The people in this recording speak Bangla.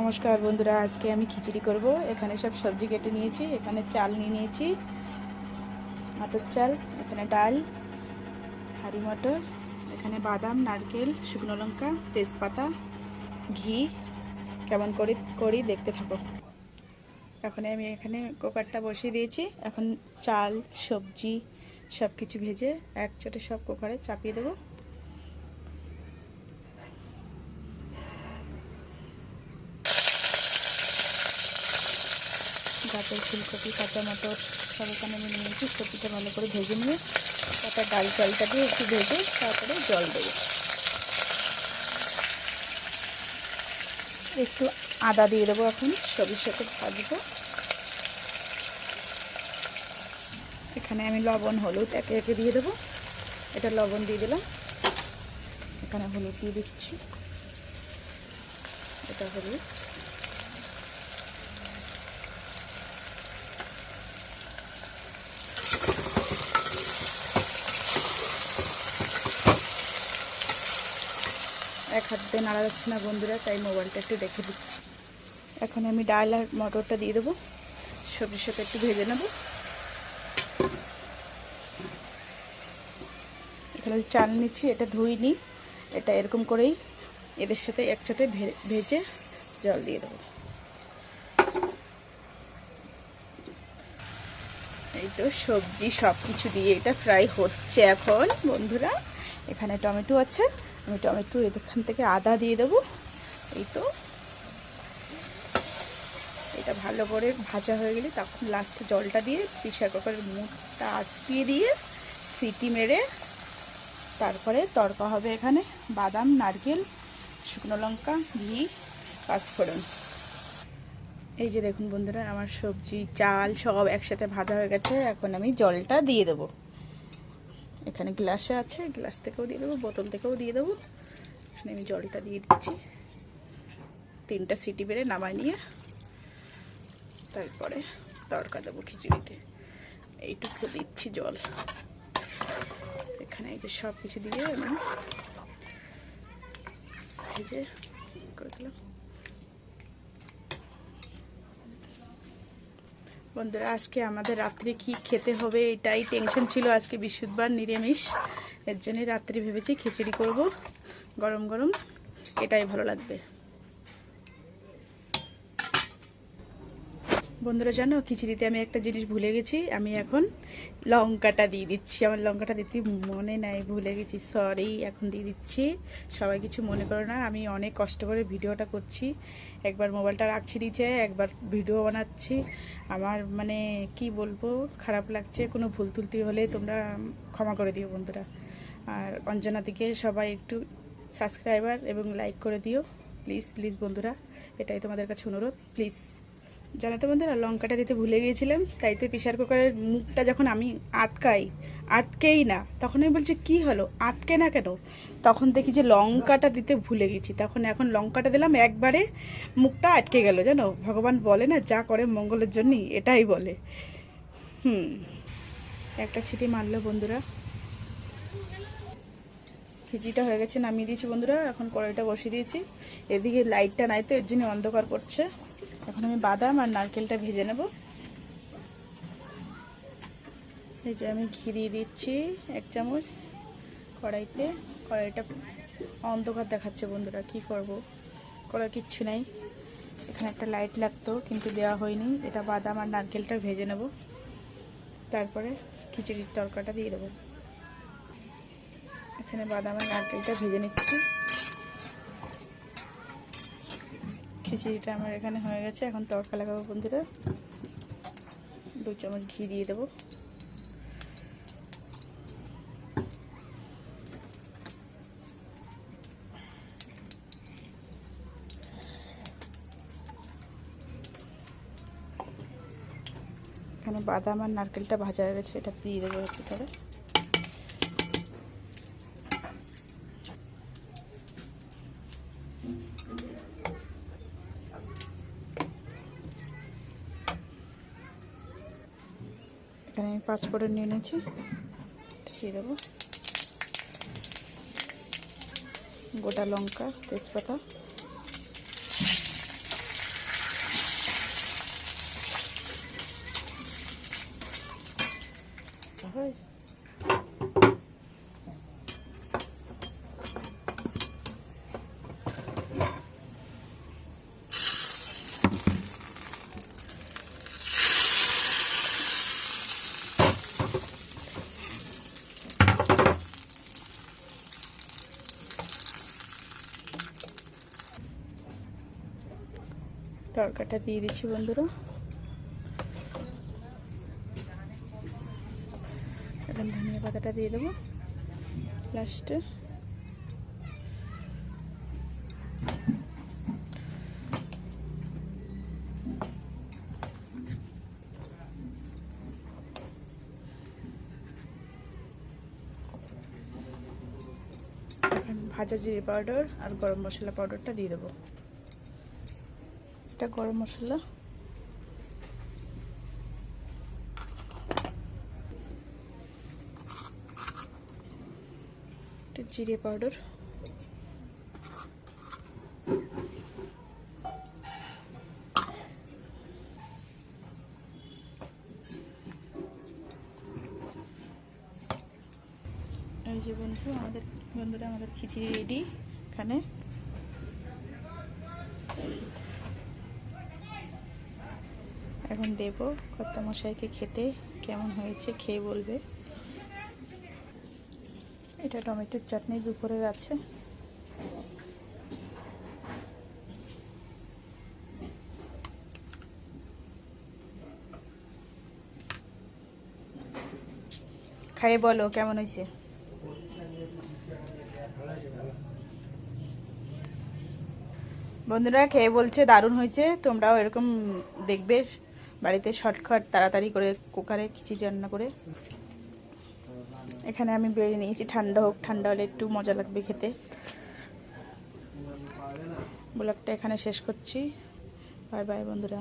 নমস্কার বন্ধুরা, আজকে আমি খিচুড়ি করব। এখানে সব সবজি কেটে নিয়েছি। এখানে চাল নিয়ে নিয়েছি, মটর চাল, এখানে ডাল, হাঁড়ি মটর, এখানে বাদাম, নারকেল, শুকনো লঙ্কা, তেজপাতা, ঘি। কেমন করে করি দেখতে থাকো। এখন আমি এখানে কুকারটা বসিয়ে দিয়েছি। এখন চাল, সবজি সব কিছু ভেজে একসাথে সব কুকারে চাপিয়ে দেবো। গাজর, ফুলকপি, কাঁচা মটর সব এখানে আমি নিয়েছি। সবজিটা ভালো করে ভেজে নিয়ে তারপর ডাল চালটা দিয়ে একটু ভেজে তারপরে জল দেবো। একটু আদা দিয়ে দেবো। এখন সবজির সাথে ভাজবো। এখানে আমি লবণ, হলুদ একে একে দিয়ে দেবো। এটা লবণ দিয়ে দিলাম, এখানে হলুদ দিয়ে দিচ্ছি, এটা হলুদ, এক হাত দিয়ে নাড়া যাচ্ছে না বন্ধুরা, তাই মোবাইলটা একটু রেখে দিচ্ছি। এখন আমি ডাল আর মটরটা দিয়ে দেবো, সবজির সাথে একটু ভেজে নেব। এখানে চাল নিচ্ছি, এটা ধুইনি, এটা এরকম করেই এদের সাথে একসাথে ভেজে জল দিয়ে দেবো। এই তো সবজি সব কিছু দিয়ে এটা ফ্রাই হচ্ছে এখন বন্ধুরা। এখানে টমেটো আছে, আমি টমেটো এখান থেকে আদা দিয়ে দেবো। এই তো এটা ভালো করে ভাজা হয়ে গেলে তখন লাস্টে জলটা দিয়ে প্রেসার কুকারের মুখটা আটকিয়ে দিয়ে সিটি মেরে তারপরে তড়কা হবে। এখানে বাদাম, নারকেল, শুকনো লঙ্কা, ঘি, পাঁচফোড়ন। এই যে দেখুন বন্ধুরা, আমার সবজি চাল সব একসাথে ভাজা হয়ে গেছে। এখন আমি জলটা দিয়ে দেবো। এখানে গ্লাসে আছে, গ্লাস থেকেও দিয়ে দেবো, বোতল থেকেও দিয়ে দেবো। এখানে আমি জলটা দিয়ে দিচ্ছি। 3টা সিটি বেড়ে নামাই নিয়ে তারপরে তড়কা দেবো খিচুড়িতে। এইটুকু দিচ্ছি জল। এখানে এই যে সব কিছু দিয়ে আমি ভেজে করে দিলাম। বন্ধুরা, আজকে আমাদের রাত্রে কি খেতে হবে এটাই টেনশন ছিল। আজকে বৃহস্পতিবার, নিরামিষ, এর জন্য রাত্রে ভেবেছি খিচুড়ি করব গরম গরম, এটাই ভালো লাগবে। বন্ধুরা জানো, খিচুড়িতে আমি একটা জিনিস ভুলে গেছি। আমি এখন লঙ্কাটা দিয়ে দিচ্ছি। আমার লঙ্কাটা দিতে মনে নাই, ভুলে গেছি, সরি। এখন দিয়ে দিচ্ছি। সবাই কিছু মনে করো না, আমি অনেক কষ্ট করে ভিডিওটা করছি। একবার মোবাইলটা রাখছি নিচে, একবার ভিডিও বানাচ্ছি। আমার মানে কি বলবো, খারাপ লাগছে। কোনো ভুল ত্রুটি হলে তোমরা ক্ষমা করে দিও বন্ধুরা। আর অঞ্জনা দিকে সবাই একটু সাবস্ক্রাইবার এবং লাইক করে দিও প্লিজ প্লিজ বন্ধুরা, এটাই তোমাদের কাছে অনুরোধ প্লিজ। জানো তো বন্ধুরা, লঙ্কাটা দিতে ভুলে গিয়েছিলাম, তাই তো প্রেসার কুকারের মুখটা যখন আমি আটকেই না, তখন আমি বলছি কি হলো, আটকে না কেন? তখন দেখি যে লঙ্কাটা দিতে ভুলে গেছি। এখন লঙ্কাটা দিলাম, একবারে মুখটা আটকে গেল। জানো, ভগবান বলে না, যা করে মঙ্গলের জন্যই, এটাই বলে। একটা ছিটি মারলো বন্ধুরা। খিচুড়িটা হয়ে গেছে, নামিয়ে দিয়েছি বন্ধুরা। এখন কড়াইটা বসিয়ে দিয়েছি। এদিকে লাইটটা নাই তো, এর জন্য অন্ধকার করছে। এখন আমি বাদাম আর নারকেলটা ভেজে নেব। এই যে আমি ঘি দিয়ে দিচ্ছি 1 চামচ কড়াইতে। কড়াইটা অন্ধকার দেখাচ্ছে বন্ধুরা, কি করব, করার কিচ্ছু নাই। এখানে একটা লাইট লাগতো কিন্তু দেওয়া হয়নি। এটা বাদাম আর নারকেলটা ভেজে নেব, তারপরে খিচুড়ির তরকাটা দিয়ে দেবো। এখানে বাদাম আর নারকেলটা ভেজে নিচ্ছি। খিচুড়িটা আমার এখানে হয়ে গেছে। এখন তড়কা লাগাবো বন্ধুরা। 2 চামচ ঘি দিয়ে দেবো। এখানে বাদাম আর নারকেলটা ভাজা হয়ে গেছে, এটা দিয়ে দেবো একটু করে। এখানে আমি 5 ফোড়ন নিয়ে নিয়েছি, দিয়ে দেবো। গোটা লঙ্কা, তেজপাতা, তরকাটা দিয়ে দিচ্ছি বন্ধুরা। এখন ধনিয়া পাতাটা দিয়ে দেবো লাস্টে। ভাজা জিরে পাউডার আর গরম মশলা পাউডারটা দিয়ে দেবো। এটা গরম মশলা, এটা জিরে পাউডার, এই যে বন্ধুরা আমাদের খিচুড়ি রেডি। এখানে এখন দেব কর্তামশাইকে খেতে, কেমন হয়েছে খেয়ে বলবে। এটা টমেটোর চাটনি দুপুরের আছে। খাইয়ে বলো কেমন হয়েছে। বন্ধুরা খেয়ে বলছে দারুণ হয়েছে। তোমরাও এরকম দেখবে বাড়িতে, শর্টকাট তাড়াতাড়ি করে কুকারে খিচুড়ি রান্না করে। এখানে আমি বেড়ে নিয়েছি, ঠান্ডা হোক, ঠান্ডা হলে একটু মজা লাগবে খেতে। ব্লগটা এখানে শেষ করছি। বাই বাই বন্ধুরা।